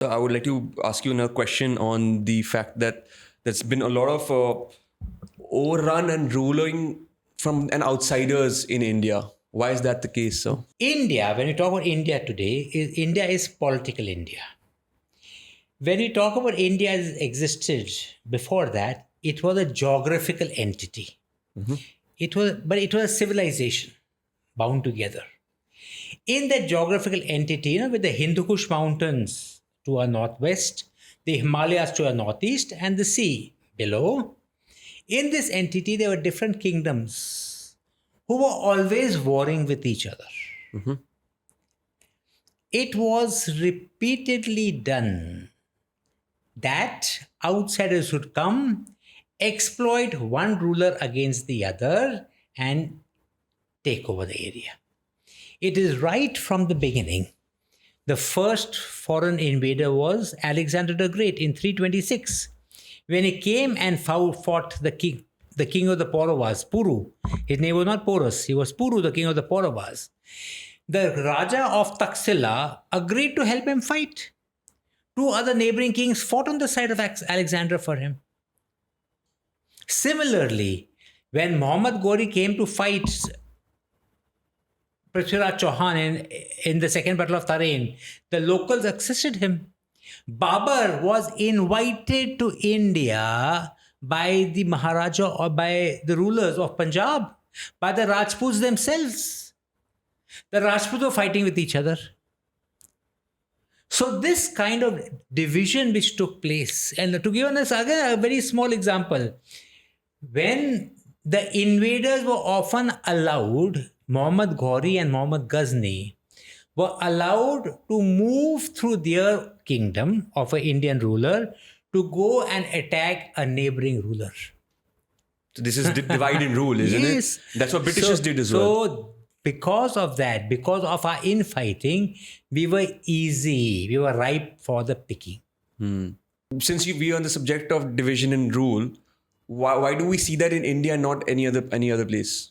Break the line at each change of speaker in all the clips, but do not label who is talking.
I would like to ask you another question on the fact that there's been a lot of overrun and ruling from an outsiders in India. Why is that the case, sir?
India, when we talk about India today, India is political India. When we talk about India as it existed before that, it was a geographical entity. It was a civilization bound together. In that geographical entity, with the Hindu Kush Mountains to our northwest, the Himalayas to our northeast, and the sea below, in this entity there were different kingdoms who were always warring with each other. It was repeatedly done that outsiders would come, exploit one ruler against the other, and take over the area. It is right from the beginning. The first foreign invader was Alexander the Great in 326. When he came and fought the king of the Pauravas, Puru. His name was not Porus, he was Puru, the king of the Pauravas. The Raja of Taxila agreed to help him fight. Two other neighboring kings fought on the side of Alexander for him. Similarly, when Muhammad Ghori came to fight Prithviraj Chauhan in the Second Battle of Tarain, the locals assisted him. Babur was invited to India by the Maharaja or by the rulers of Punjab, by the Rajputs themselves. The Rajputs were fighting with each other. So this kind of division which took place, and to give us again a very small example, when the invaders were often allowed, Muhammad Ghori and Muhammad Ghazni were allowed to move through their kingdom of an Indian ruler to go and attack a neighboring ruler.
So this is divide and rule, isn't
Yes.
it? That's what Britishers did as well.
So because of that, because of our infighting, we were easy. We were ripe for the picking.
Since we are on the subject of division and rule, why do we see that in India and not any other place,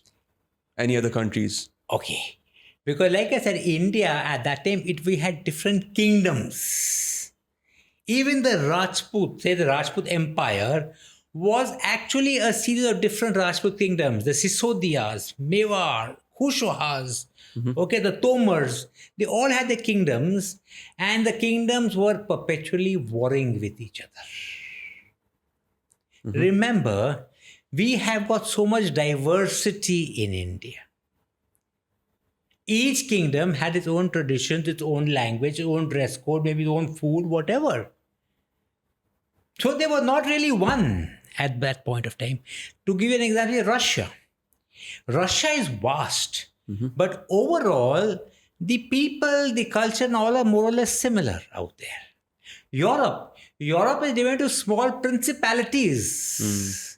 any other countries?
Okay. Because like I said, India at that time, we had different kingdoms. Even the Rajput Empire was actually a series of different Rajput kingdoms. The Sisodiyas, Mewar, Kushawahas, the Tomars, they all had their kingdoms, and the kingdoms were perpetually warring with each other. Remember, we have got so much diversity in India. Each kingdom had its own traditions, its own language, its own dress code, maybe its own food, whatever. So they were not really one at that point of time. To give you an example, Russia. Russia is vast, but overall, the people, the culture and all are more or less similar out there. Europe is divided into small principalities.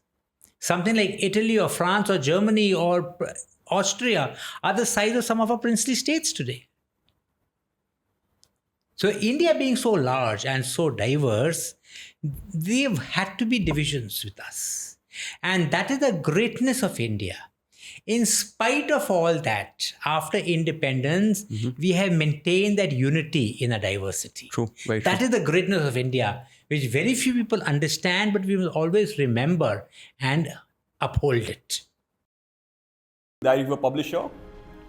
Something like Italy or France or Germany or Austria are the size of some of our princely states today. So India being so large and so diverse, they've had to be divisions with us. And that is the greatness of India. In spite of all that, after independence, we have maintained that unity in a diversity.
True, very true.
That is the greatness of India, which very few people understand, but we will always remember and uphold it.
Diary of a Publisher.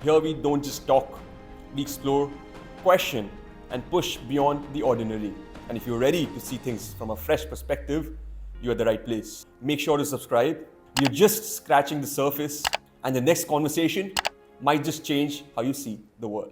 Here we don't just talk, we explore, question, and push beyond the ordinary. And if you're ready to see things from a fresh perspective, you're at the right place. Make sure to subscribe. We're just scratching the surface, and the next conversation might just change how you see the world.